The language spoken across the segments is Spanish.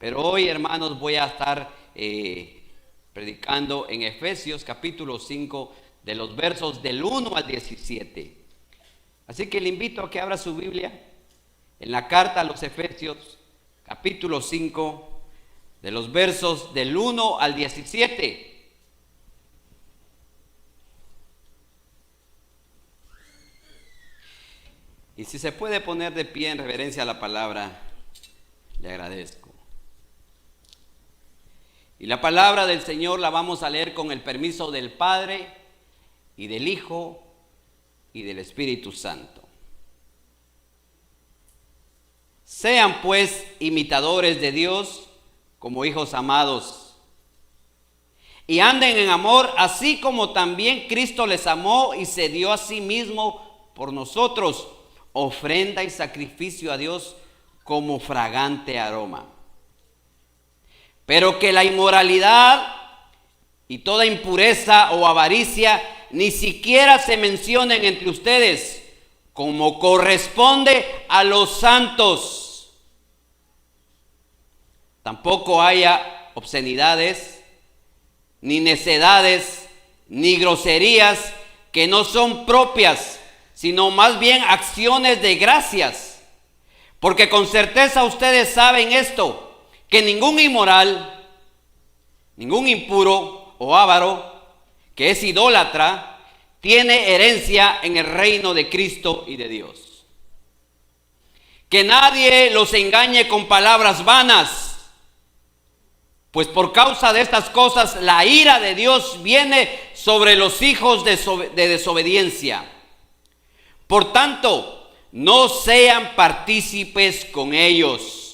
Pero hoy, hermanos, voy a estar predicando en Efesios capítulo 5, de los versos del 1 al 17. Así que le invito a que abra su Biblia en la carta a los Efesios capítulo 5, de los versos del 1 al 17. Y si se puede poner de pie en reverencia a la palabra, le agradezco. Y la palabra del Señor la vamos a leer con el permiso del Padre y del Hijo y del Espíritu Santo. Sean pues imitadores de Dios como hijos amados, y anden en amor, así como también Cristo les amó y se dio a sí mismo por nosotros, ofrenda y sacrificio a Dios como fragante aroma. Pero que la inmoralidad y toda impureza o avaricia ni siquiera se mencionen entre ustedes, como corresponde a los santos. Tampoco haya obscenidades, ni necedades, ni groserías que no son propias, sino más bien acciones de gracias. Porque con certeza ustedes saben esto, que ningún inmoral, ningún impuro o avaro, que es idólatra, tiene herencia en el reino de Cristo y de Dios. Que nadie los engañe con palabras vanas, pues por causa de estas cosas la ira de Dios viene sobre los hijos de desobediencia. Por tanto, no sean partícipes con ellos.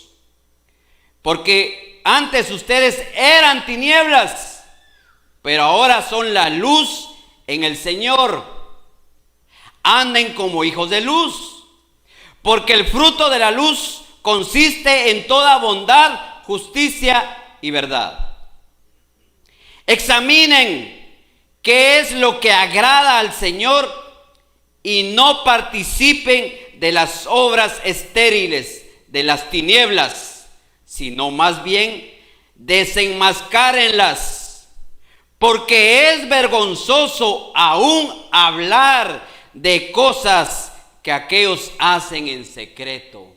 Porque antes ustedes eran tinieblas, pero ahora son la luz en el Señor. Anden como hijos de luz, porque el fruto de la luz consiste en toda bondad, justicia y verdad. Examinen qué es lo que agrada al Señor y no participen de las obras estériles de las tinieblas, sino más bien desenmascárenlas, porque es vergonzoso aún hablar de cosas que aquellos hacen en secreto.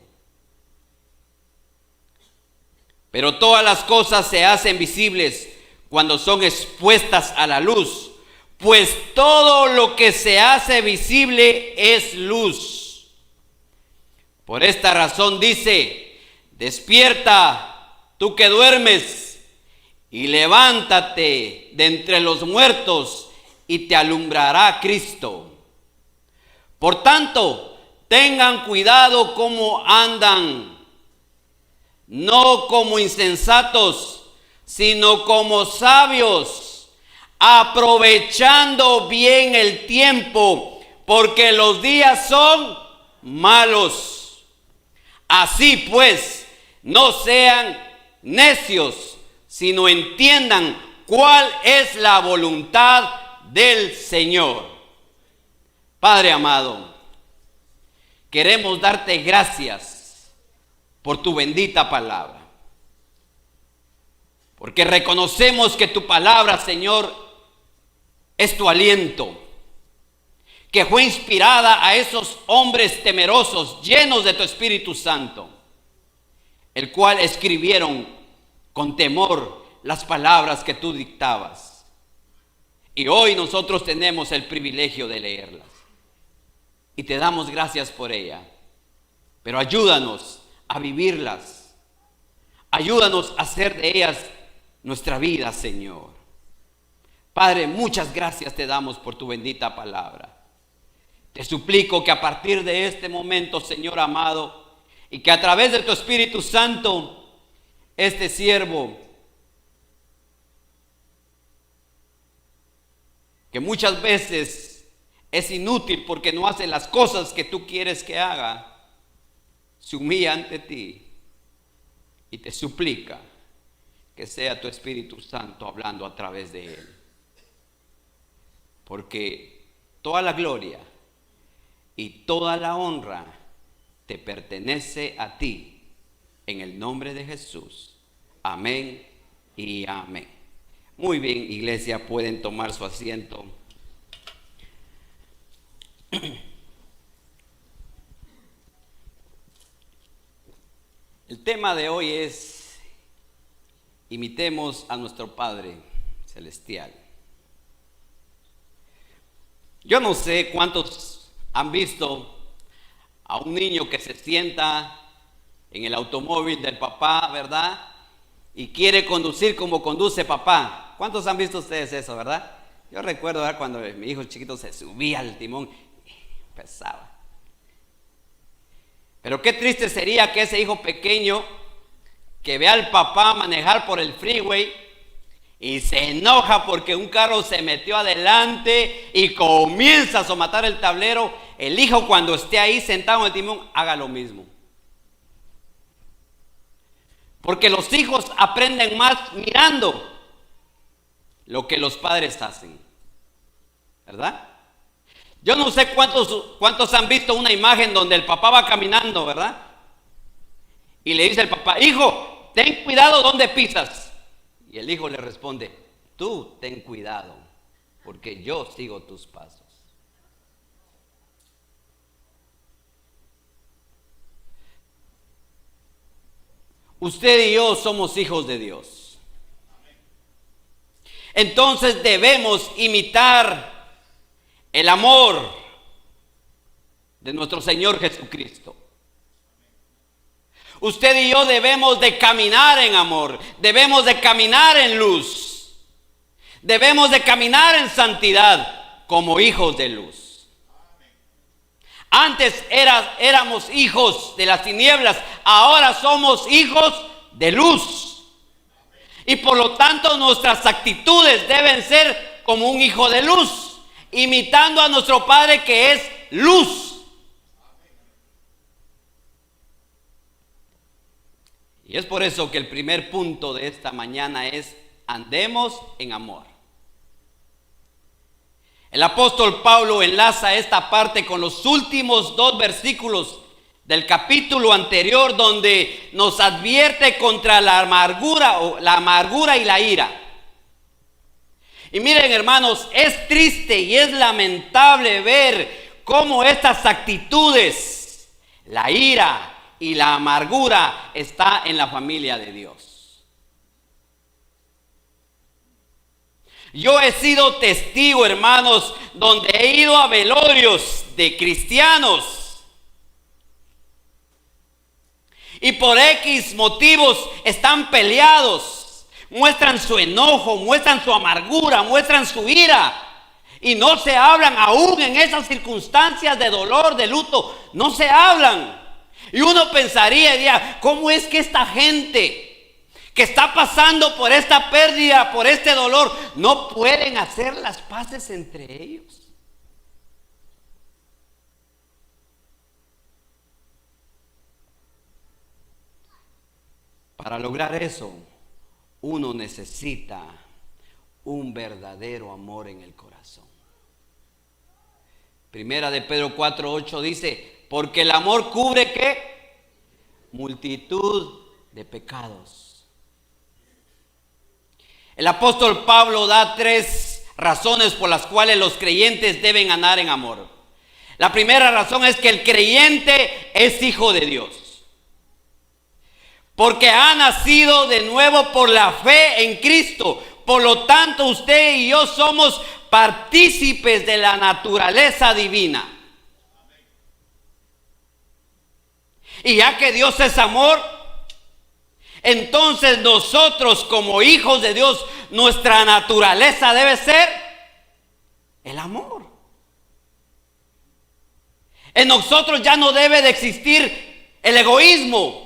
Pero todas las cosas se hacen visibles cuando son expuestas a la luz, pues todo lo que se hace visible es luz. Por esta razón dice: despierta, tú que duermes, y levántate de entre los muertos, y te alumbrará Cristo. Por tanto, tengan cuidado cómo andan, no como insensatos, sino como sabios, aprovechando bien el tiempo, porque los días son malos. Así pues, no sean necios, sino entiendan cuál es la voluntad del Señor. Padre amado, queremos darte gracias por tu bendita palabra, porque reconocemos que tu palabra, Señor, es tu aliento, que fue inspirada a esos hombres temerosos, llenos de tu Espíritu Santo, el cual escribieron con temor las palabras que tú dictabas. Y hoy nosotros tenemos el privilegio de leerlas. Y te damos gracias por ella. Pero ayúdanos a vivirlas. Ayúdanos a hacer de ellas nuestra vida, Señor. Padre, muchas gracias te damos por tu bendita palabra. Te suplico que a partir de este momento, Señor amado, y que a través de tu Espíritu Santo, este siervo, que muchas veces es inútil porque no hace las cosas que tú quieres que haga, se humilla ante ti y te suplica que sea tu Espíritu Santo hablando a través de él. Porque toda la gloria y toda la honra te pertenece a ti, en el nombre de Jesús. Amén y amén. Muy bien, iglesia, pueden tomar su asiento. El tema de hoy es: imitemos a nuestro Padre Celestial. Yo no sé cuántos han visto a un niño que se sienta en el automóvil del papá, ¿verdad? Y quiere conducir como conduce papá. ¿Cuántos han visto ustedes eso, verdad? Yo recuerdo cuando mi hijo chiquito se subía al timón, pesaba. Pero qué triste sería que ese hijo pequeño que ve al papá manejar por el freeway y se enoja porque un carro se metió adelante y comienza a somatar el tablero, el hijo cuando esté ahí sentado en el timón haga lo mismo. Porque los hijos aprenden más mirando lo que los padres hacen, ¿verdad? Yo no sé cuántos han visto una imagen donde el papá va caminando, ¿verdad? Y le dice el papá: hijo, ten cuidado donde pisas. Y el hijo le responde: tú ten cuidado, porque yo sigo tus pasos. Usted y yo somos hijos de Dios. Entonces debemos imitar el amor de nuestro Señor Jesucristo. Usted y yo debemos de caminar en amor, debemos de caminar en luz, debemos de caminar en santidad como hijos de luz. Antes éramos hijos de las tinieblas, ahora somos hijos de luz. Y por lo tanto nuestras actitudes deben ser como un hijo de luz, imitando a nuestro Padre que es luz. Y es por eso que el primer punto de esta mañana es: andemos en amor. El apóstol Pablo enlaza esta parte con los últimos 2 versículos del capítulo anterior, donde nos advierte contra la amargura y la ira. Y miren, hermanos, es triste y es lamentable ver cómo estas actitudes, la ira y la amargura, está en la familia de Dios. Yo he sido testigo, hermanos, donde he ido a velorios de cristianos y por X motivos están peleados, muestran su enojo, muestran su amargura, muestran su ira, y no se hablan. Aún en esas circunstancias de dolor, de luto, no se hablan. Y uno pensaría: ¿cómo es que esta gente que está pasando por esta pérdida, por este dolor, no pueden hacer las paces entre ellos? Para lograr eso, uno necesita un verdadero amor en el corazón. Primera de Pedro 4:8 dice: porque el amor cubre ¿qué? Multitud de pecados. El apóstol Pablo da 3 razones por las cuales los creyentes deben andar en amor. La primera razón es que el creyente es hijo de Dios, porque ha nacido de nuevo por la fe en Cristo. Por lo tanto, usted y yo somos partícipes de la naturaleza divina. Y ya que Dios es amor, entonces nosotros como hijos de Dios, nuestra naturaleza debe ser el amor. En nosotros ya no debe de existir el egoísmo.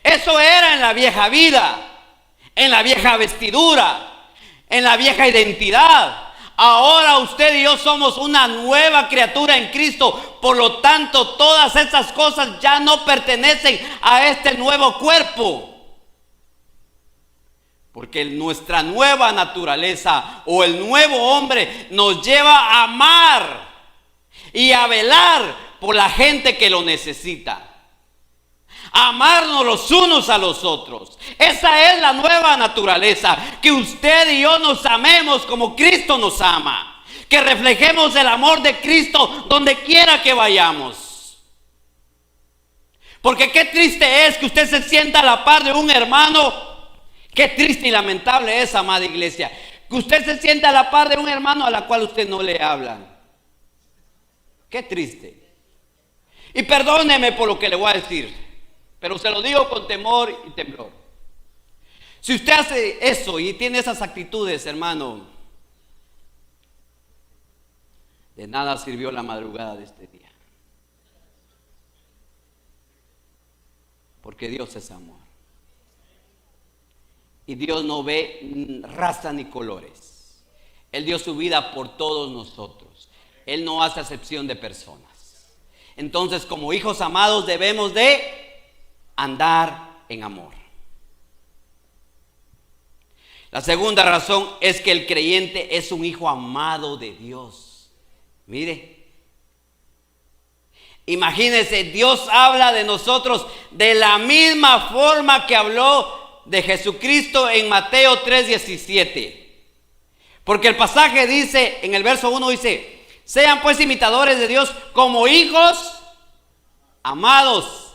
Eso era en la vieja vida, en la vieja vestidura, en la vieja identidad. Ahora usted y yo somos una nueva criatura en Cristo. Por lo tanto, todas estas cosas ya no pertenecen a este nuevo cuerpo. Porque nuestra nueva naturaleza o el nuevo hombre nos lleva a amar y a velar por la gente que lo necesita. amarnos los unos a los otros. Esa es la nueva naturaleza, que usted y yo nos amemos como Cristo nos ama, que reflejemos el amor de Cristo donde quiera que vayamos. Porque qué triste es que usted se sienta a la par de un hermano. Qué triste y lamentable es, amada iglesia, que usted se sienta a la par de un hermano a la cual usted no le habla. Qué triste. Y perdóneme por lo que le voy a decir, pero se lo digo con temor y temblor. Si usted hace eso y tiene esas actitudes, hermano, de nada sirvió la madrugada de este día. Porque Dios es amor. Y Dios no ve raza ni colores. Él dio su vida por todos nosotros. Él no hace acepción de personas. Entonces, como hijos amados, debemos de andar en amor. La segunda razón es que el creyente es un hijo amado de Dios. Mire, imagínense, Dios habla de nosotros de la misma forma que habló de Jesucristo en Mateo 3:17. Porque el pasaje dice, en el verso 1 dice: sean pues imitadores de Dios como hijos amados.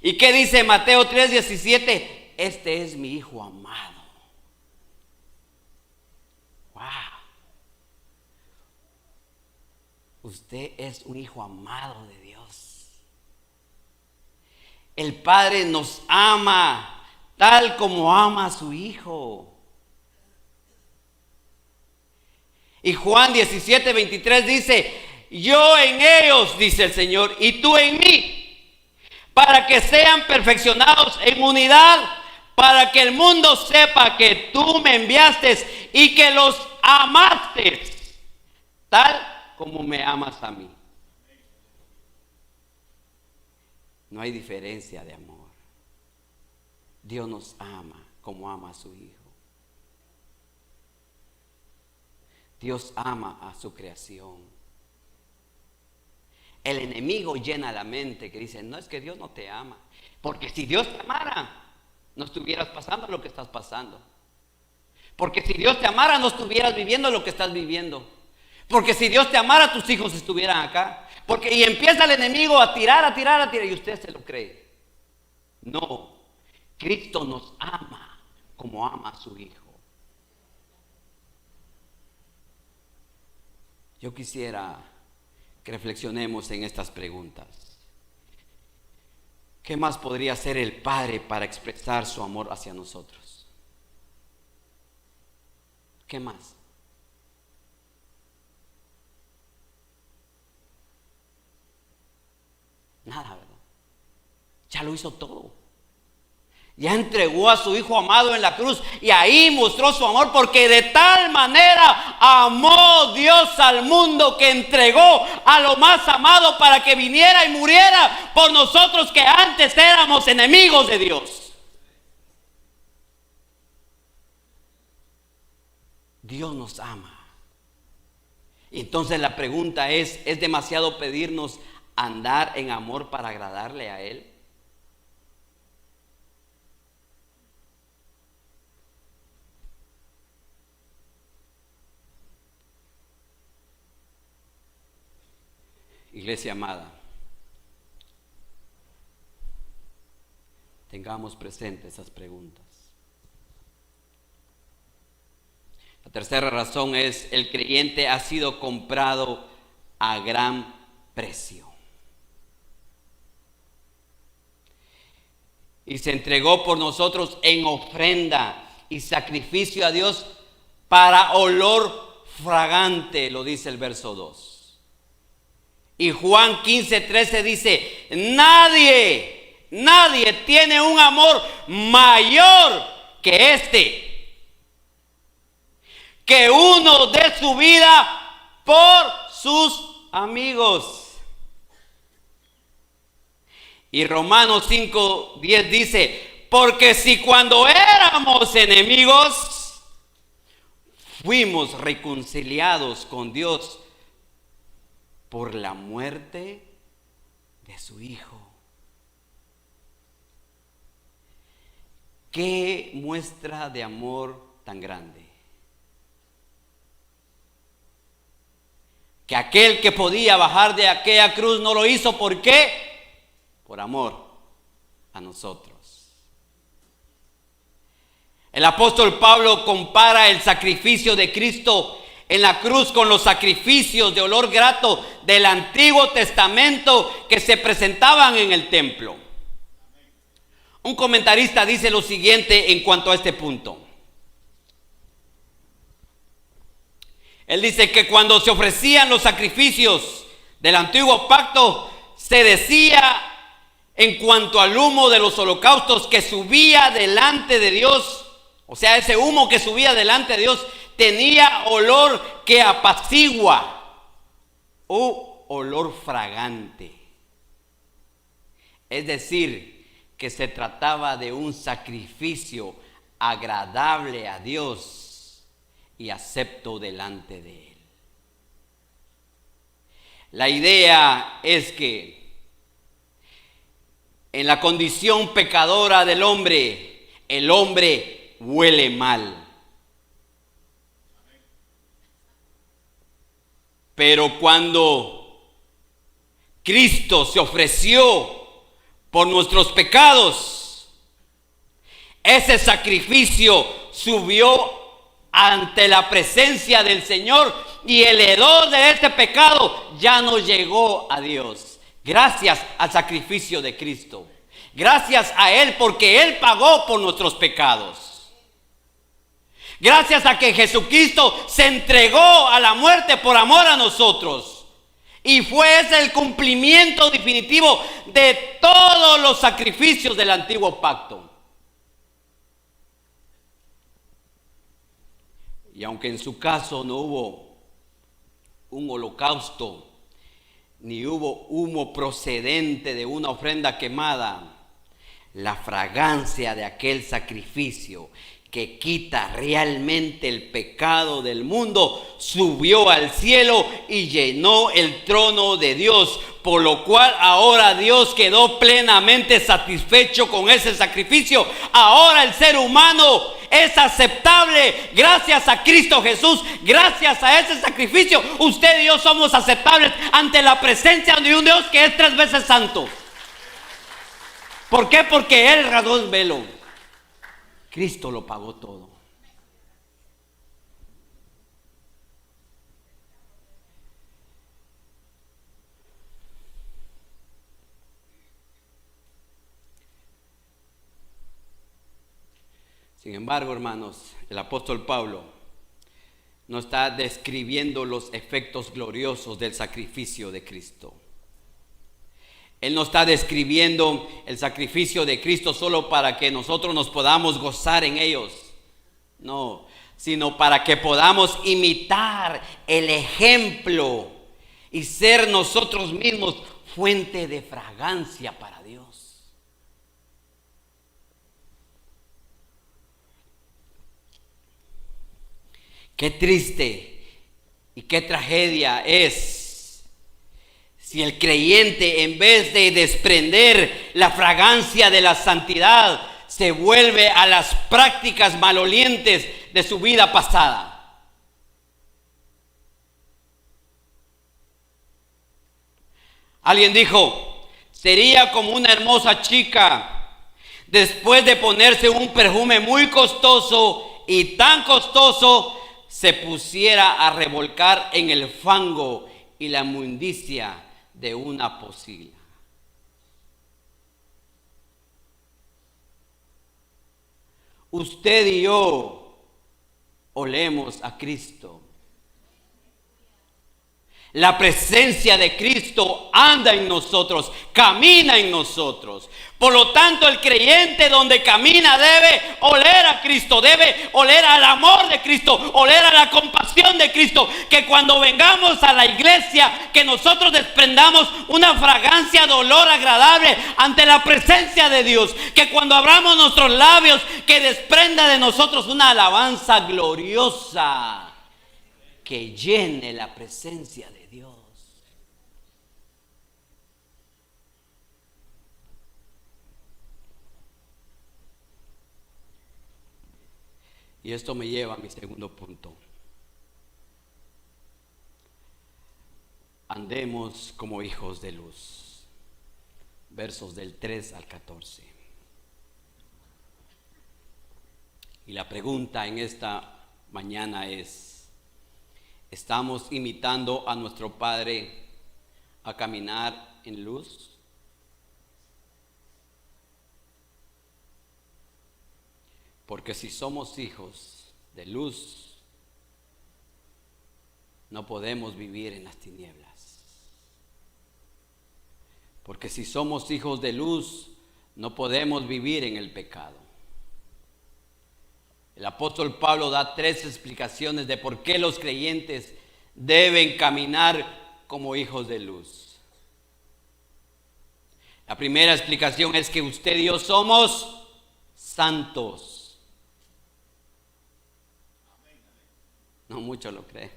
¿Y qué dice Mateo 3:17? Este es mi hijo amado. Wow. Usted es un hijo amado de Dios. El Padre nos ama tal como ama a su Hijo. Y Juan 17:23 dice: yo en ellos, dice el Señor, y tú en mí, para que sean perfeccionados en unidad, para que el mundo sepa que tú me enviaste y que los amaste, tal como me amas a mí. No hay diferencia de amor. Dios nos ama como ama a su Hijo. Dios ama a su creación. El enemigo llena la mente que dice: no, es que Dios no te ama. Porque si Dios te amara, no estuvieras pasando lo que estás pasando. Porque si Dios te amara, no estuvieras viviendo lo que estás viviendo. Porque si Dios te amara, tus hijos estuvieran acá. Y empieza el enemigo a tirar, y usted se lo cree. No. Cristo nos ama como ama a su Hijo. Yo quisiera que reflexionemos en estas preguntas. ¿Qué más podría hacer el Padre para expresar su amor hacia nosotros? ¿Qué más? Nada, ¿verdad? Ya lo hizo todo. Ya entregó a su Hijo amado en la cruz y ahí mostró su amor, porque de tal manera amó Dios al mundo que entregó a lo más amado para que viniera y muriera por nosotros que antes éramos enemigos de Dios. Dios nos ama. Entonces la pregunta ¿es demasiado pedirnos andar en amor para agradarle a Él? Iglesia amada, tengamos presentes esas preguntas. La tercera razón es: el creyente ha sido comprado a gran precio. Y se entregó por nosotros en ofrenda y sacrificio a Dios para olor fragante, lo dice el verso 2. Y Juan 15:13 dice: nadie tiene un amor mayor que este, que uno dé su vida por sus amigos. Y Romanos 5:10 dice: porque si cuando éramos enemigos fuimos reconciliados con Dios por la muerte de su Hijo. qué muestra de amor tan grande. Que aquel que podía bajar de aquella cruz no lo hizo. ¿Por qué? Por amor a nosotros. El apóstol Pablo compara el sacrificio de Cristo en la cruz con los sacrificios de olor grato del Antiguo Testamento que se presentaban en el templo. Un comentarista dice lo siguiente en cuanto a este punto. Él dice que cuando se ofrecían los sacrificios del antiguo pacto, se decía en cuanto al humo de los holocaustos que subía delante de Dios, o sea, ese humo que subía delante de Dios tenía olor que apacigua o olor fragante. Es decir, que se trataba de un sacrificio agradable a Dios y acepto delante de Él. La idea es que en la condición pecadora del hombre, el hombre huele mal. Pero cuando Cristo se ofreció por nuestros pecados, ese sacrificio subió ante la presencia del Señor y el hedor de este pecado ya no llegó a Dios. Gracias al sacrificio de Cristo. Gracias a Él, porque Él pagó por nuestros pecados. Gracias a que Jesucristo se entregó a la muerte por amor a nosotros. Y fue ese el cumplimiento definitivo de todos los sacrificios del antiguo pacto. Y aunque en su caso no hubo un holocausto, ni hubo humo procedente de una ofrenda quemada, la fragancia de aquel sacrificio que quita realmente el pecado del mundo subió al cielo y llenó el trono de Dios, por lo cual ahora Dios quedó plenamente satisfecho con ese sacrificio. Ahora el ser humano es aceptable gracias a Cristo Jesús. Gracias a ese sacrificio, usted y yo somos aceptables ante la presencia de un Dios que es 3 veces santo. ¿Por qué? Porque Él rasgó el velo. Cristo lo pagó todo. Sin embargo, hermanos, el apóstol Pablo no está describiendo los efectos gloriosos del sacrificio de Cristo. Él no está describiendo el sacrificio de Cristo solo para que nosotros nos podamos gozar en ellos. No, sino para que podamos imitar el ejemplo y ser nosotros mismos fuente de fragancia para Dios. Qué triste y qué tragedia es si el creyente, en vez de desprender la fragancia de la santidad, se vuelve a las prácticas malolientes de su vida pasada. Alguien dijo, sería como una hermosa chica después de ponerse un perfume muy costoso y tan costoso, se pusiera a revolcar en el fango y la inmundicia de una pocilga. Usted y yo olemos a Cristo. La presencia de Cristo anda en nosotros, camina en nosotros. Por lo tanto, el creyente donde camina debe oler a Cristo, debe oler al amor de Cristo, oler a la compasión de Cristo. Que cuando vengamos a la iglesia, que nosotros desprendamos una fragancia de olor agradable ante la presencia de Dios. Que cuando abramos nuestros labios, que desprenda de nosotros una alabanza gloriosa que llene la presencia de Dios. Y esto me lleva a mi segundo punto. Andemos como hijos de luz. Versos del 3 al 14. Y la pregunta en esta mañana es: ¿estamos imitando a nuestro Padre a caminar en luz? Porque si somos hijos de luz, no podemos vivir en las tinieblas. Porque si somos hijos de luz, no podemos vivir en el pecado. El apóstol Pablo da 3 explicaciones de por qué los creyentes deben caminar como hijos de luz. La primera explicación es que usted y yo somos santos. No muchos lo creen.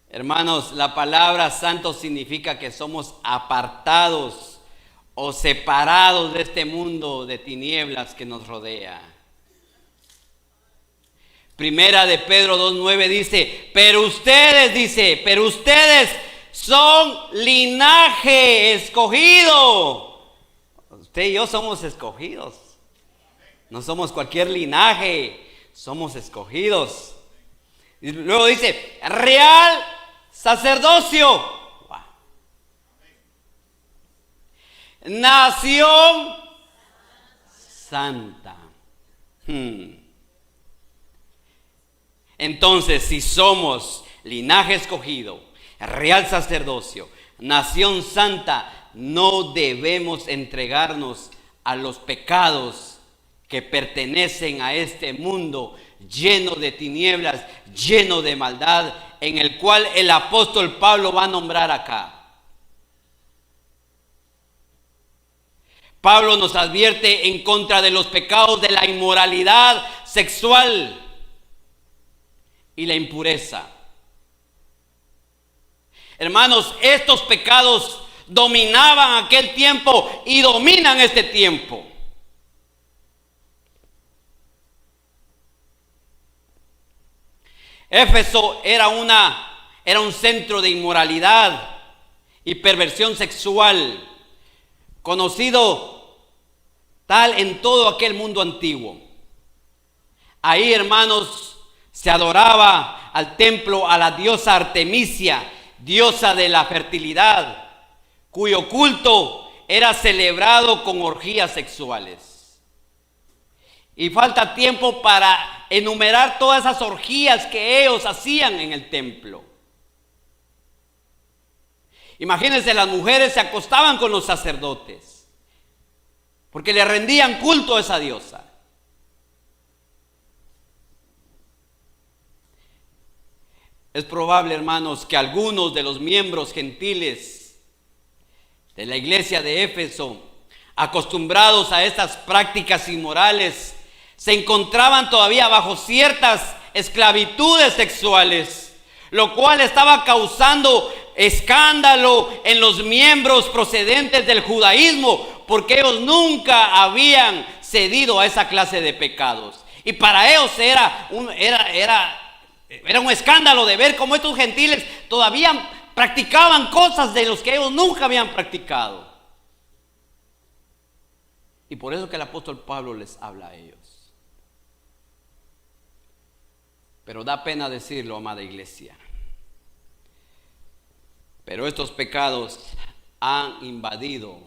Hermanos, la palabra santo significa que somos apartados o separados de este mundo de tinieblas que nos rodea. Primera de Pedro 2:9 dice, pero ustedes son linaje escogido. Usted y yo somos escogidos. No somos cualquier linaje, somos escogidos. Y luego dice, real sacerdocio. Wow. Nación santa. Entonces, si somos linaje escogido, real sacerdocio, nación santa, no debemos entregarnos a los pecados que pertenecen a este mundo lleno de tinieblas, lleno de maldad, en el cual el apóstol Pablo va a nombrar acá. Pablo nos advierte en contra de los pecados de la inmoralidad sexual y la impureza. Hermanos, estos pecados dominaban aquel tiempo y dominan este tiempo. Éfeso era un centro de inmoralidad y perversión sexual, conocido tal en todo aquel mundo antiguo. Ahí, hermanos, se adoraba al templo a la diosa Artemisia, diosa de la fertilidad, cuyo culto era celebrado con orgías sexuales. Y falta tiempo para enumerar todas esas orgías que ellos hacían en el templo. Imagínense, las mujeres se acostaban con los sacerdotes porque le rendían culto a esa diosa. Es probable, hermanos, que algunos de los miembros gentiles de la iglesia de Éfeso, acostumbrados a estas prácticas inmorales, se encontraban todavía bajo ciertas esclavitudes sexuales, lo cual estaba causando escándalo en los miembros procedentes del judaísmo, porque ellos nunca habían cedido a esa clase de pecados. Y para ellos era un escándalo de ver cómo estos gentiles todavía practicaban cosas de los que ellos nunca habían practicado. Y por eso que el apóstol Pablo les habla a ellos. Pero da pena decirlo, amada iglesia, pero estos pecados han invadido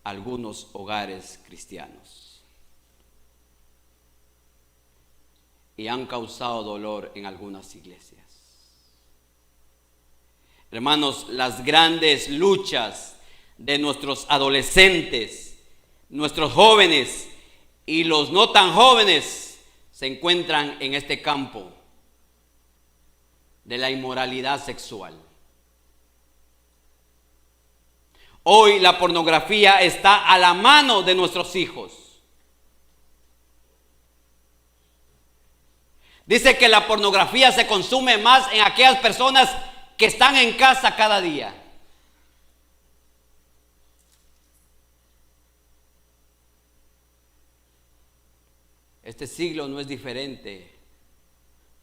algunos hogares cristianos y han causado dolor en algunas iglesias. Hermanos, las grandes luchas de nuestros adolescentes, nuestros jóvenes y los no tan jóvenes se encuentran en este campo de la inmoralidad sexual. Hoy la pornografía está a la mano de nuestros hijos. Dice que la pornografía se consume más en aquellas personas que están en casa cada día. Este siglo no es diferente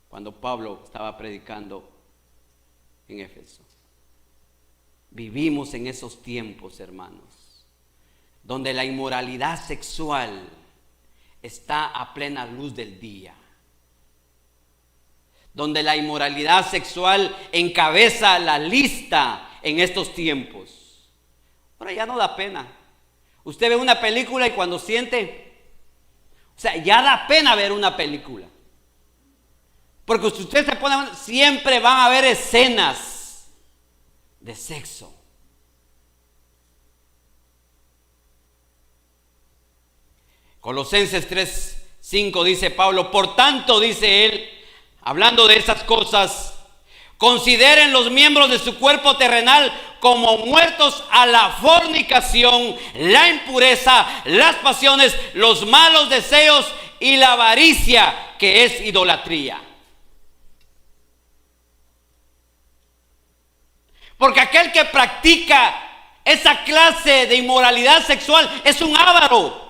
cuando Pablo estaba predicando en Éfeso. Vivimos en esos tiempos, hermanos, donde la inmoralidad sexual está a plena luz del día, donde la inmoralidad sexual encabeza la lista en estos tiempos. Ahora ya no da pena. Usted ve una película y cuando siente, o sea, ya da pena ver una película. Porque si usted se pone, siempre van a haber escenas de sexo. Colosenses 3:5 dice Pablo: por tanto, dice él, hablando de esas cosas, consideren los miembros de su cuerpo terrenal como muertos a la fornicación, la impureza, las pasiones, los malos deseos y la avaricia, que es idolatría. Porque aquel que practica esa clase de inmoralidad sexual es un avaro.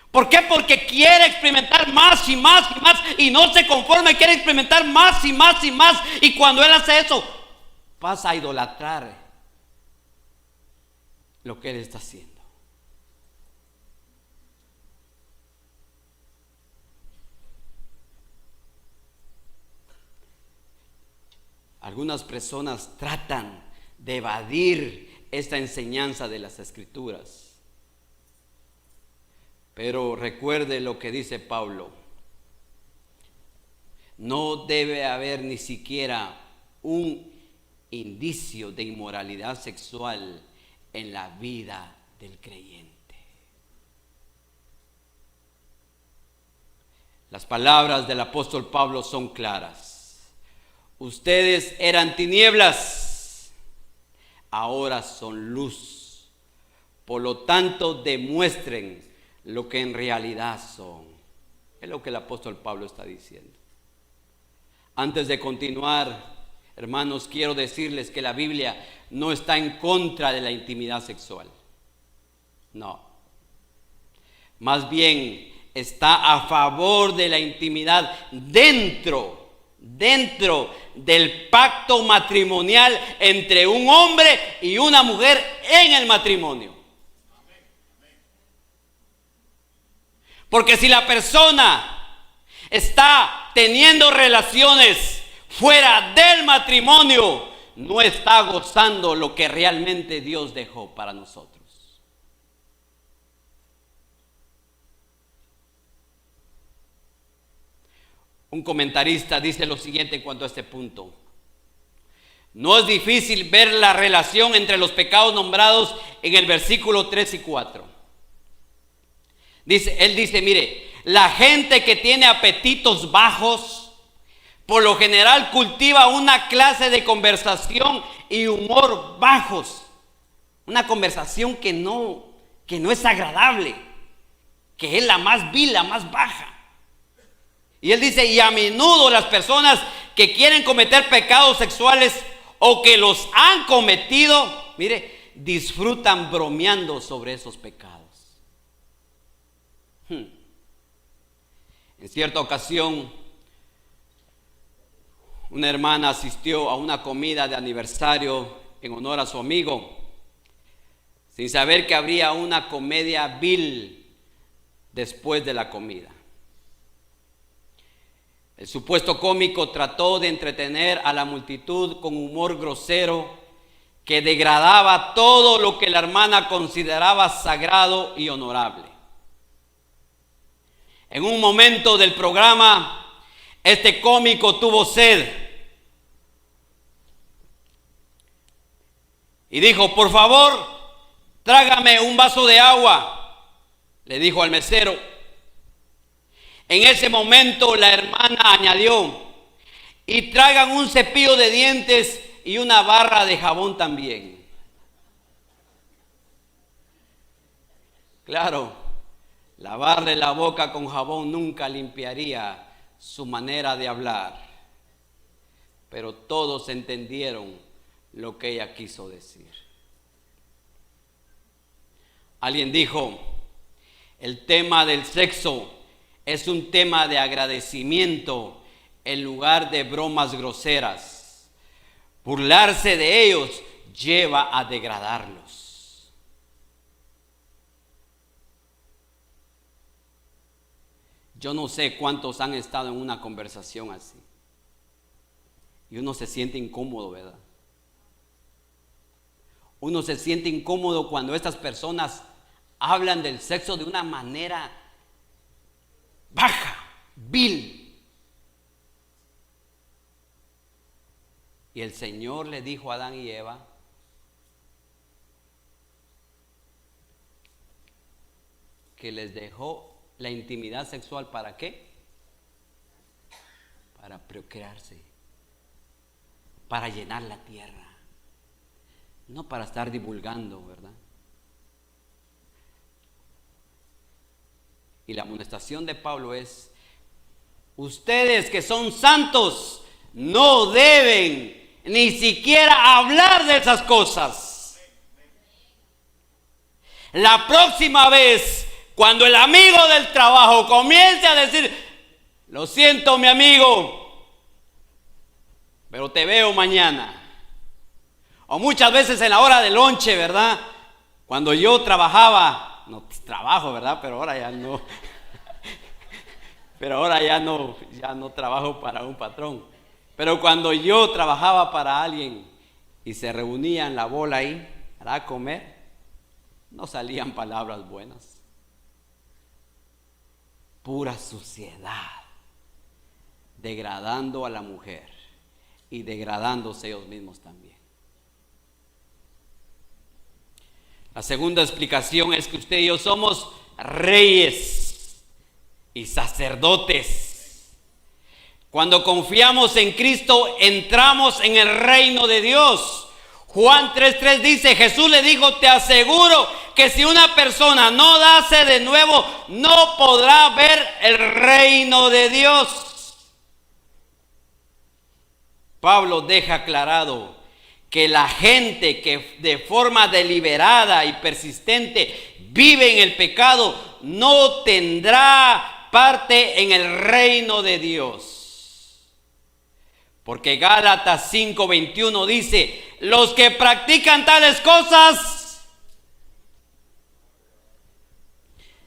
¿Por qué? Porque quiere experimentar más y más y más y no se conforma, quiere experimentar más y más y más. Y cuando él hace eso, pasa a idolatrar lo que él está haciendo. Algunas personas tratan de evadir esta enseñanza de las Escrituras. Pero recuerde lo que dice Pablo: no debe haber ni siquiera un indicio de inmoralidad sexual en la vida del creyente. Las palabras del apóstol Pablo son claras. Ustedes eran tinieblas, ahora son luz. Por lo tanto, demuestren lo que en realidad son. Es lo que el apóstol Pablo está diciendo. Antes de continuar, hermanos, quiero decirles que la Biblia no está en contra de la intimidad sexual. No. Más bien está a favor de la intimidad dentro del pacto matrimonial entre un hombre y una mujer en el matrimonio. Porque si la persona está teniendo relaciones fuera del matrimonio, no está gozando lo que realmente Dios dejó para nosotros. Un comentarista dice lo siguiente en cuanto a este punto: no es difícil ver la relación entre los pecados nombrados en el versículo 3 y 4. Él dice, mire, la gente que tiene apetitos bajos, por lo general cultiva una clase de conversación y humor bajos. Una conversación que no es agradable, que es la más vil, la más baja. Y él dice, y a menudo las personas que quieren cometer pecados sexuales o que los han cometido, mire, disfrutan bromeando sobre esos pecados. En cierta ocasión, una hermana asistió a una comida de aniversario en honor a su amigo, sin saber que habría una comedia vil después de la comida. El supuesto cómico trató de entretener a la multitud con humor grosero que degradaba todo lo que la hermana consideraba sagrado y honorable. En un momento del programa, este cómico tuvo sed y dijo, por favor, trágame un vaso de agua, le dijo al mesero. En ese momento la hermana añadió, y traigan un cepillo de dientes y una barra de jabón también. Claro, lavarle la boca con jabón nunca limpiaría su manera de hablar, pero todos entendieron lo que ella quiso decir. Alguien dijo, el tema del sexo es un tema de agradecimiento en lugar de bromas groseras. Burlarse de ellos lleva a degradarlos. Yo no sé cuántos han estado en una conversación así. Y uno se siente incómodo, ¿verdad? Uno se siente incómodo cuando estas personas hablan del sexo de una manera baja, vil. Y el Señor le dijo a Adán y Eva que les dejó la intimidad sexual, ¿para qué? Para procrearse, para llenar la tierra, no para estar divulgando, ¿verdad? Y la amonestación de Pablo es: ustedes que son santos no deben ni siquiera hablar de esas cosas. La próxima vez, cuando el amigo del trabajo comience a decir: lo siento, mi amigo, pero te veo mañana. O muchas veces en la hora del lonche, ¿verdad? Cuando yo trabajaba, no trabajo, ¿verdad? Pero ahora ya no. Pero ahora ya no trabajo para un patrón. Pero cuando yo trabajaba para alguien y se reunían la bola ahí para comer, no salían palabras buenas. Pura suciedad, degradando a la mujer y degradándose ellos mismos también. La segunda explicación es que usted y yo somos reyes y sacerdotes. Cuando confiamos en Cristo, entramos en el reino de Dios. Juan 3:3 dice: Jesús le dijo, te aseguro que si una persona no nace de nuevo, no podrá ver el reino de Dios. Pablo deja aclarado que la gente que de forma deliberada y persistente vive en el pecado no tendrá parte en el reino de Dios. Porque Gálatas 5:21 dice: los que practican tales cosas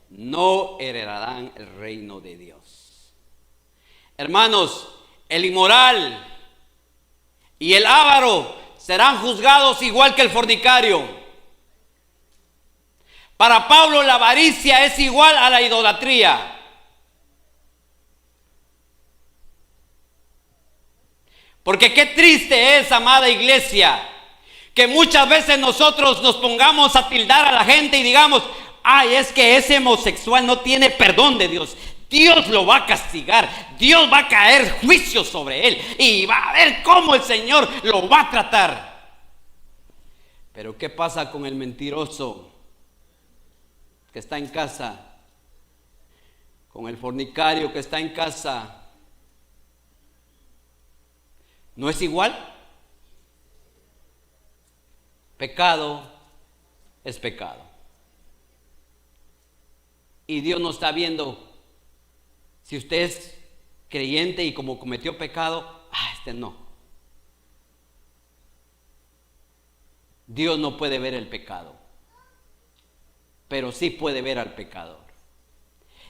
no heredarán el reino de Dios. Hermanos, el inmoral y el avaro serán juzgados igual que el fornicario. Para Pablo, la avaricia es igual a la idolatría. Porque qué triste es, amada iglesia, que muchas veces nosotros nos pongamos a tildar a la gente y digamos: ay, es que ese homosexual no tiene perdón de Dios. Dios lo va a castigar, Dios va a caer juicio sobre él y va a ver cómo el Señor lo va a tratar. Pero ¿qué pasa con el mentiroso que está en casa? Con el fornicario que está en casa. ¿No es igual? Pecado es pecado. Y Dios no está viendo si usted es creyente y como cometió pecado, este no. Dios no puede ver el pecado, pero sí puede ver al pecador.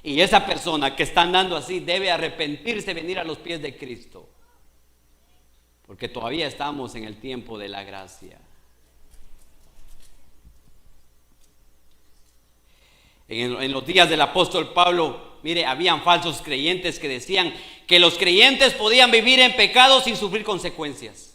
Y esa persona que está andando así debe arrepentirse, venir a los pies de Cristo. Porque todavía estamos en el tiempo de la gracia. En los días del apóstol Pablo, mire, habían falsos creyentes que decían que los creyentes podían vivir en pecado sin sufrir consecuencias.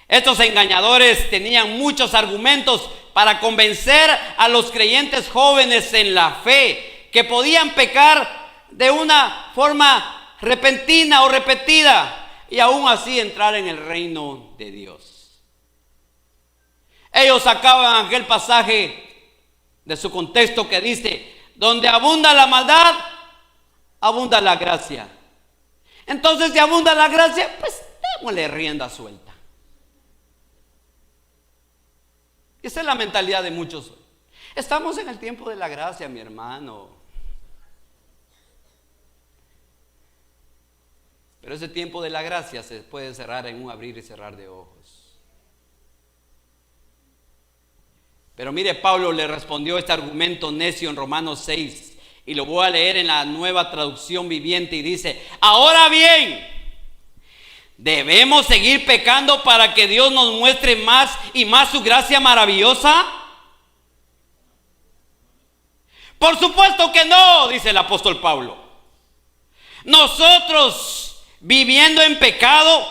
Estos engañadores tenían muchos argumentos para convencer a los creyentes jóvenes en la fe que podían pecar de una forma repentina o repetida y aún así entrar en el reino de Dios. Ellos sacaban aquel pasaje de su contexto que dice: donde abunda la maldad, abunda la gracia. Entonces, si abunda la gracia, pues démosle rienda suelta. Esa es la mentalidad de muchos. Estamos en el tiempo de la gracia, mi hermano. Pero ese tiempo de la gracia se puede cerrar en un abrir y cerrar de ojos. Pero mire, Pablo le respondió este argumento necio en Romanos 6, y lo voy a leer en la Nueva Traducción Viviente, y dice: ahora bien, ¿debemos seguir pecando para que Dios nos muestre más y más su gracia maravillosa? Por supuesto que no, dice el apóstol Pablo. Nosotros, viviendo en pecado,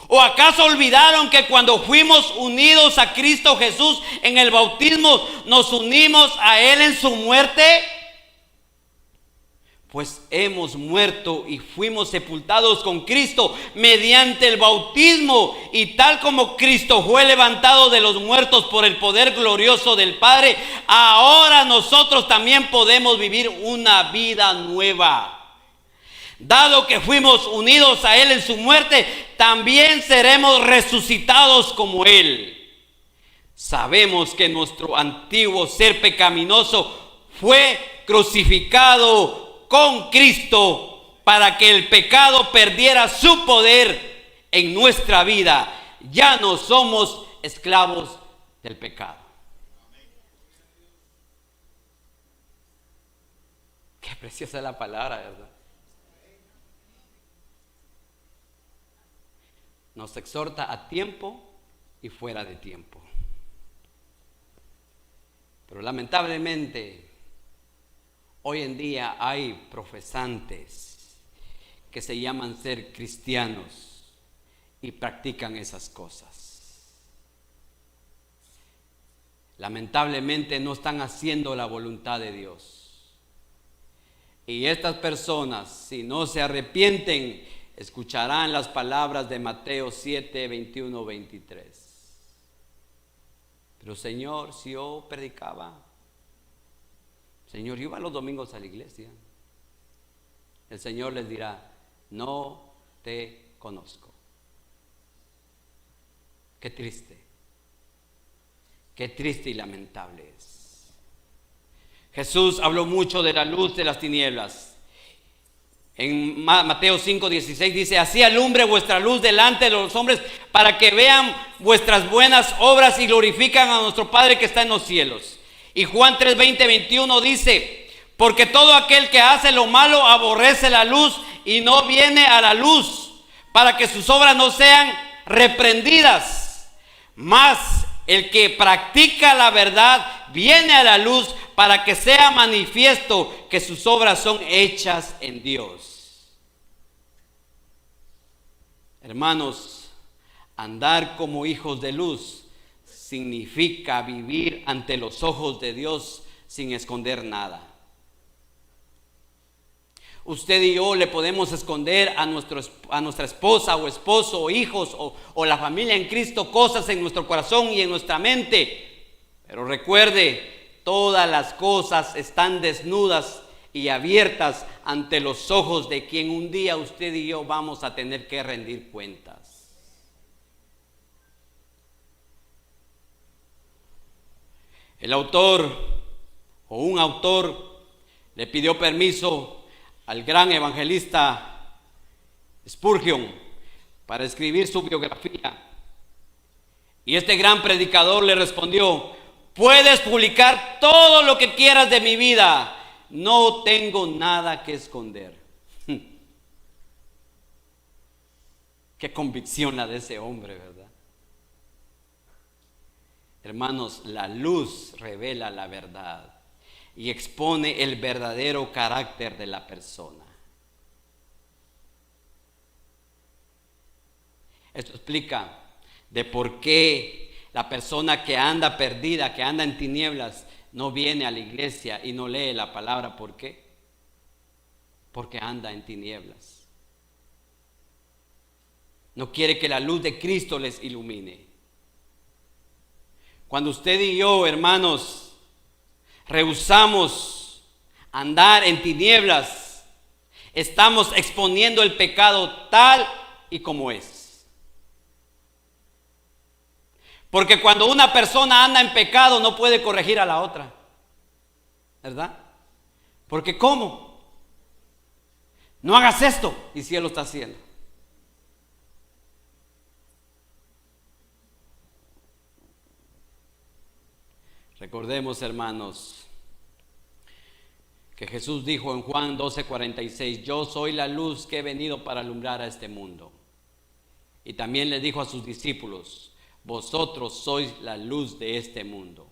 ¿o acaso olvidaron que cuando fuimos unidos a Cristo Jesús en el bautismo, nos unimos a Él en su muerte? Pues hemos muerto y fuimos sepultados con Cristo mediante el bautismo, y tal como Cristo fue levantado de los muertos por el poder glorioso del Padre, ahora nosotros también podemos vivir una vida nueva. Dado que fuimos unidos a Él en su muerte, también seremos resucitados como Él. Sabemos que nuestro antiguo ser pecaminoso fue crucificado con Cristo para que el pecado perdiera su poder en nuestra vida. Ya no somos esclavos del pecado. Qué preciosa es la palabra, ¿verdad? Nos exhorta a tiempo y fuera de tiempo. Pero lamentablemente, hoy en día hay profesantes que se llaman ser cristianos y practican esas cosas. Lamentablemente no están haciendo la voluntad de Dios. Y estas personas, si no se arrepienten, escucharán las palabras de Mateo 7, 21, 23. Pero Señor, si yo predicaba, Señor, yo iba los domingos a la iglesia, el Señor les dirá: no te conozco. Qué triste y lamentable es. Jesús habló mucho de la luz de las tinieblas. En Mateo 5:16 dice: así alumbre vuestra luz delante de los hombres, para que vean vuestras buenas obras y glorifican a nuestro Padre que está en los cielos. Y Juan 3:20, 21 dice: porque todo aquel que hace lo malo aborrece la luz y no viene a la luz, para que sus obras no sean reprendidas. Mas el que practica la verdad viene a la luz, para que sea manifiesto que sus obras son hechas en Dios. Hermanos, andar como hijos de luz significa vivir ante los ojos de Dios sin esconder nada. Usted y yo le podemos esconder a nuestra esposa o esposo o hijos o la familia en Cristo cosas en nuestro corazón y en nuestra mente. Pero recuerde, todas las cosas están desnudas y abiertas ante los ojos de quien un día usted y yo vamos a tener que rendir cuentas. El autor o un autor le pidió permiso al gran evangelista Spurgeon para escribir su biografía. Y este gran predicador le respondió: puedes publicar todo lo que quieras de mi vida, no tengo nada que esconder. Qué convicción la de ese hombre, ¿verdad? Hermanos, la luz revela la verdad y expone el verdadero carácter de la persona. Esto explica de por qué la persona que anda perdida, que anda en tinieblas, no viene a la iglesia y no lee la palabra. ¿Por qué? Porque anda en tinieblas. No quiere que la luz de Cristo les ilumine. Cuando usted y yo, hermanos, rehusamos andar en tinieblas, estamos exponiendo el pecado tal y como es. Porque cuando una persona anda en pecado no puede corregir a la otra. ¿verdad? Porque ¿cómo? No hagas esto, y si Él lo está haciendo. Recordemos, hermanos, que Jesús dijo en Juan 12:46, yo soy la luz que he venido para alumbrar a este mundo. Y también le dijo a sus discípulos, vosotros sois la luz de este mundo.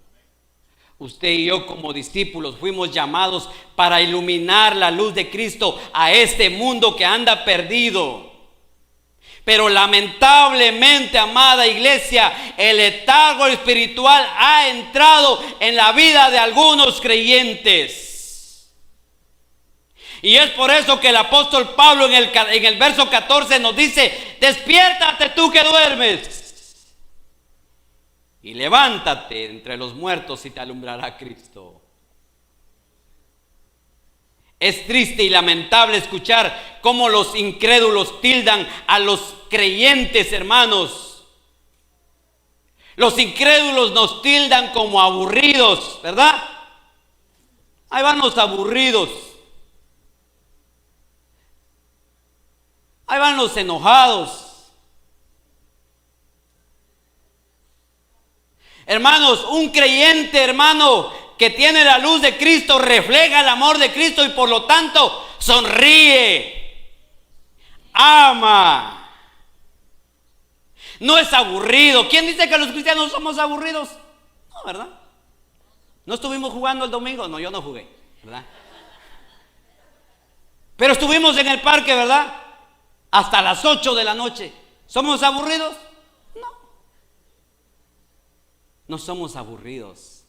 Usted y yo como discípulos fuimos llamados para iluminar la luz de Cristo a este mundo que anda perdido. Pero lamentablemente, amada iglesia, el letargo espiritual ha entrado en la vida de algunos creyentes. Y es por eso que el apóstol Pablo en el verso 14 nos dice, despiértate tú que duermes y levántate entre los muertos y te alumbrará Cristo. Es triste y lamentable escuchar cómo los incrédulos tildan a los creyentes, hermanos. Los incrédulos nos tildan como aburridos, ¿verdad? Ahí van los aburridos. Ahí van los enojados. Hermanos, un creyente, hermano, que tiene la luz de Cristo, refleja el amor de Cristo y por lo tanto sonríe, ama, no es aburrido. ¿Quién dice que los cristianos somos aburridos? No, ¿verdad? ¿No estuvimos jugando el domingo? No, yo no jugué, ¿verdad? Pero estuvimos en el parque, ¿verdad? Hasta las 8 de la noche. ¿Somos aburridos? No somos aburridos,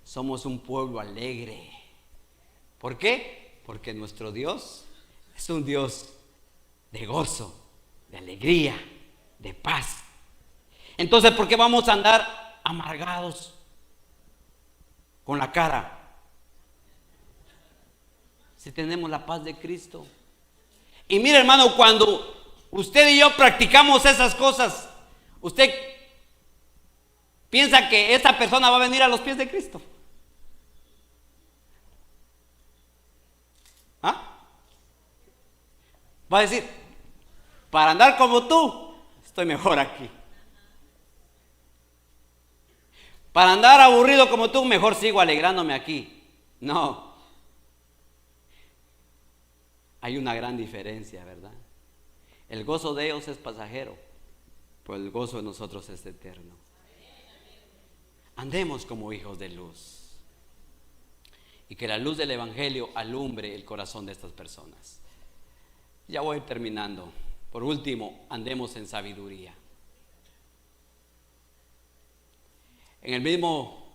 somos un pueblo alegre. ¿Por qué? Porque nuestro Dios es un Dios de gozo, de alegría, de paz. Entonces, ¿por qué vamos a andar amargados con la cara si tenemos la paz de Cristo? Y mire, hermano, cuando usted y yo practicamos esas cosas, usted piensa que esta persona va a venir a los pies de Cristo. ¿Ah? Va a decir, para andar como tú, estoy mejor aquí. Para andar aburrido como tú, mejor sigo alegrándome aquí. No. Hay una gran diferencia, ¿verdad? El gozo de ellos es pasajero, pero el gozo de nosotros es eterno. Andemos como hijos de luz y que la luz del Evangelio alumbre el corazón de estas personas. Ya voy terminando. Por último, andemos en sabiduría. En el mismo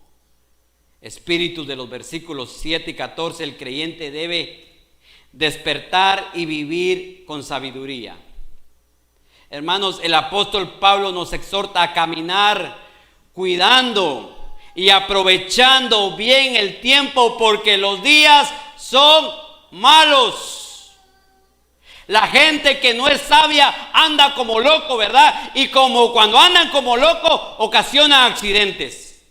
espíritu de los versículos 7 y 14, el creyente debe despertar y vivir con sabiduría. Hermanos, el apóstol Pablo nos exhorta a caminar cuidando y aprovechando bien el tiempo, porque los días son malos. La gente que no es sabia anda como loco, ¿verdad? Y como cuando andan como loco, ocasiona accidentes.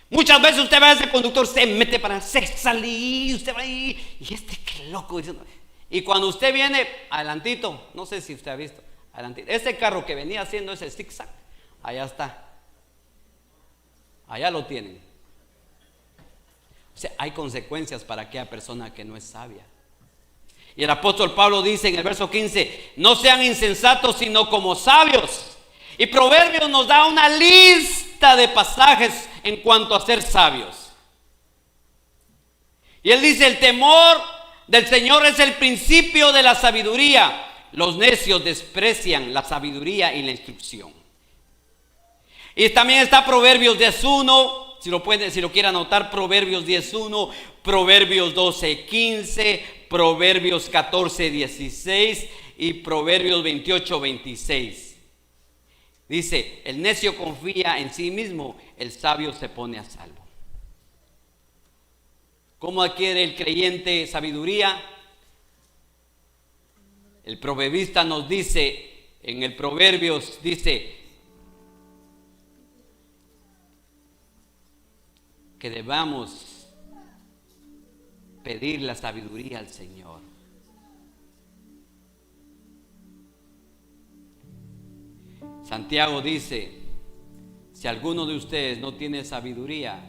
Muchas veces usted ve a ese conductor, se mete para salir, usted va ahí, y qué loco. Y cuando usted viene adelantito, no sé si usted ha visto, ese carro que venía haciendo ese zigzag, allá está, allá lo tienen. O sea, hay consecuencias para aquella persona que no es sabia. Y el apóstol Pablo dice en el verso 15, no sean insensatos sino como sabios. Y Proverbios nos da una lista de pasajes en cuanto a ser sabios. Y él dice, el temor del Señor es el principio de la sabiduría. Los necios desprecian la sabiduría y la instrucción. Y también está Proverbios 10:1, si lo quiere anotar, Proverbios 10:1, Proverbios 12:15, Proverbios 14:16 y Proverbios 28:26. Dice, el necio confía en sí mismo, el sabio se pone a salvo. ¿Cómo adquiere el creyente sabiduría? El proverbista nos dice, en el Proverbios dice, que debamos pedir la sabiduría al Señor. Santiago dice: si alguno de ustedes no tiene sabiduría,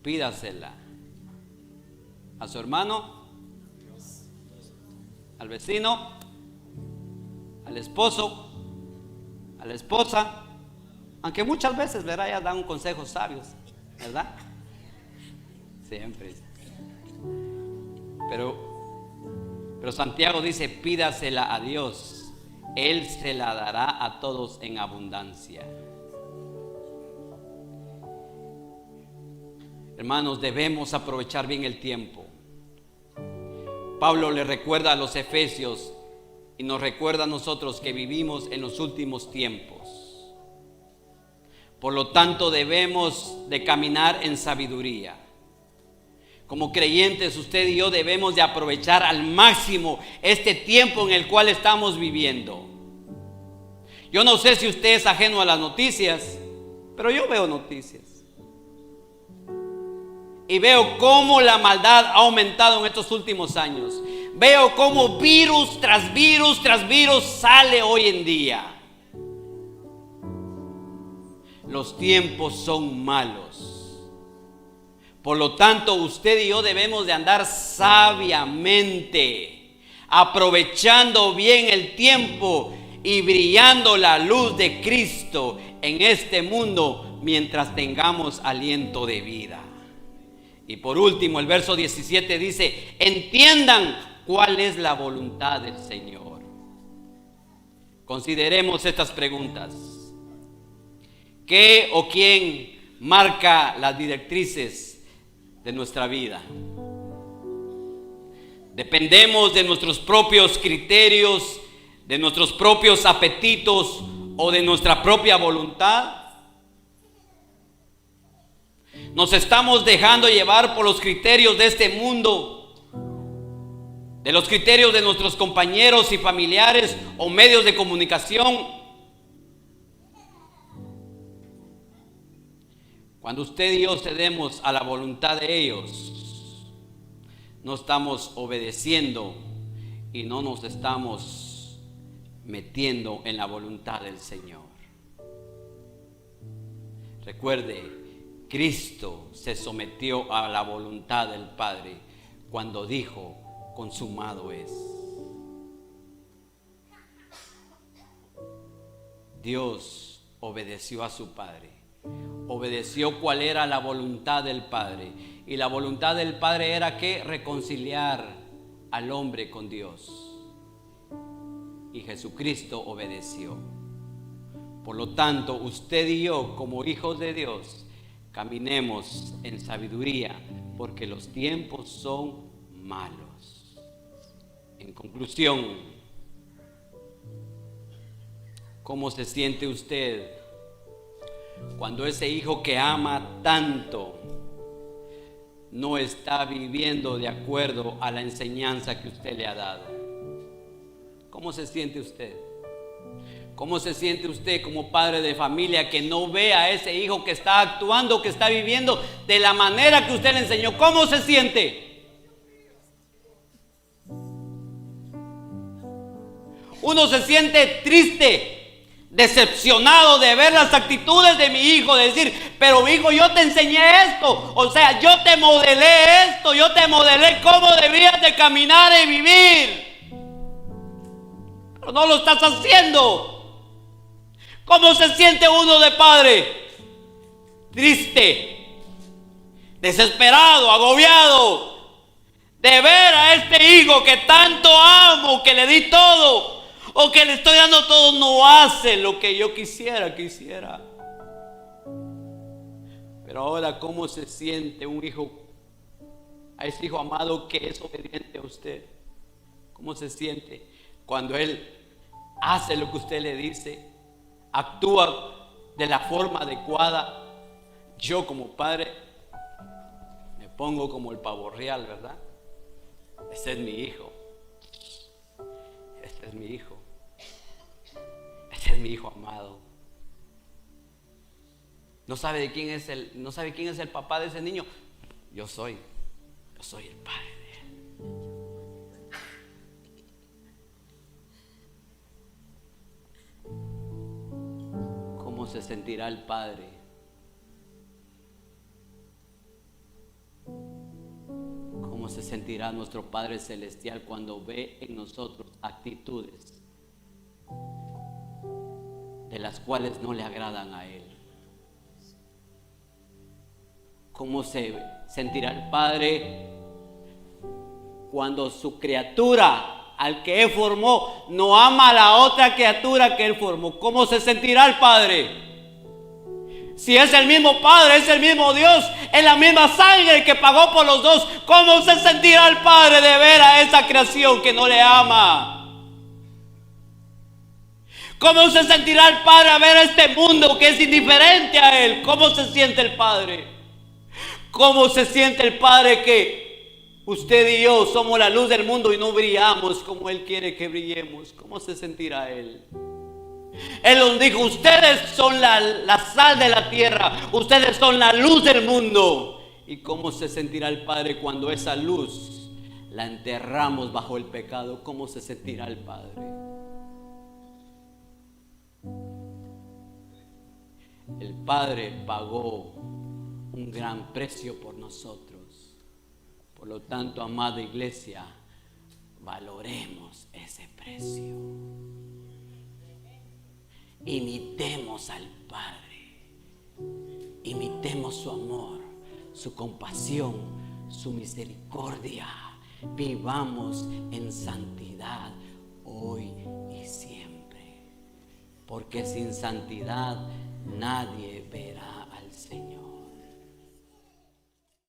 pídasela a su hermano, al vecino, al esposo, a la esposa, aunque muchas veces, ¿verdad?, ya dan consejos sabios, ¿verdad? Siempre. Pero Santiago dice: pídasela a Dios, Él se la dará a todos en abundancia. Hermanos, debemos aprovechar bien el tiempo. Pablo le recuerda a los efesios y nos recuerda a nosotros que vivimos en los últimos tiempos. Por lo tanto, debemos de caminar en sabiduría. Como creyentes, usted y yo debemos de aprovechar al máximo este tiempo en el cual estamos viviendo. Yo no sé si usted es ajeno a las noticias, pero yo veo noticias. Y veo cómo la maldad ha aumentado en estos últimos años. Veo cómo virus tras virus tras virus sale hoy en día. Los tiempos son malos. Por lo tanto, usted y yo debemos de andar sabiamente, aprovechando bien el tiempo y brillando la luz de Cristo en este mundo mientras tengamos aliento de vida. Y por último, el verso 17 dice: entiendan cuál es la voluntad del Señor. Consideremos estas preguntas. ¿Qué o quién marca las directrices de nuestra vida? ¿Dependemos de nuestros propios criterios, de nuestros propios apetitos o de nuestra propia voluntad? ¿Nos estamos dejando llevar por los criterios de este mundo, de los criterios de nuestros compañeros y familiares o medios de comunicación? Cuando usted y yo cedemos a la voluntad de ellos, no estamos obedeciendo y no nos estamos metiendo en la voluntad del Señor. Recuerde, Cristo se sometió a la voluntad del Padre cuando dijo: consumado es. Dios obedeció a su Padre, obedeció cuál era la voluntad del Padre, y la voluntad del Padre era que reconciliar al hombre con Dios, y Jesucristo obedeció. Por lo tanto, usted y yo, como hijos de Dios, caminemos en sabiduría, porque los tiempos son malos. En conclusión, ¿cómo se siente usted cuando ese hijo que ama tanto no está viviendo de acuerdo a la enseñanza que usted le ha dado? ¿Cómo se siente usted? ¿Cómo se siente usted como padre de familia que no ve a ese hijo que está actuando, que está viviendo de la manera que usted le enseñó? ¿Cómo se siente? Uno se siente triste, decepcionado de ver las actitudes de mi hijo, de decir: pero hijo, yo te enseñé esto, o sea, yo te modelé esto, yo te modelé cómo debías de caminar y vivir, pero no lo estás haciendo. ¿Cómo se siente uno de padre? Triste, desesperado, agobiado de ver a este hijo que tanto amo, que le di todo, o que le estoy dando todo, no hace lo que yo quisiera. Pero ahora, ¿cómo se siente un hijo, a ese hijo amado que es obediente a usted? ¿Cómo se siente cuando él hace lo que usted le dice, actúa de la forma adecuada? Yo como padre me pongo como el pavo real, ¿verdad? Ese es mi hijo. Este es mi hijo. Ese es mi hijo amado. No sabe quién es el papá de ese niño. Yo soy el padre de él. ¿Cómo se sentirá el padre? ¿Cómo se sentirá nuestro Padre Celestial cuando ve en nosotros actitudes de las cuales no le agradan a Él? ¿Cómo se sentirá el Padre cuando su criatura, al que Él formó, no ama a la otra criatura que Él formó? ¿Cómo se sentirá el Padre? Si es el mismo Padre, es el mismo Dios, es la misma sangre que pagó por los dos, ¿cómo se sentirá el Padre de ver a esa creación que no le ama? ¿Cómo se sentirá el Padre a ver a este mundo que es indiferente a Él? ¿Cómo se siente el Padre? ¿Cómo se siente el Padre que usted y yo somos la luz del mundo y no brillamos como Él quiere que brillemos? ¿Cómo se sentirá Él? Él nos dijo: ustedes son la sal de la tierra, ustedes son la luz del mundo. ¿Y cómo se sentirá el Padre cuando esa luz la enterramos bajo el pecado? ¿Cómo se sentirá el Padre? El Padre pagó un gran precio por nosotros. Por lo tanto, amada iglesia, valoremos ese precio. Imitemos al Padre, imitemos su amor, su compasión, su misericordia. Vivamos en santidad hoy y siempre, porque sin santidad nadie verá al Señor.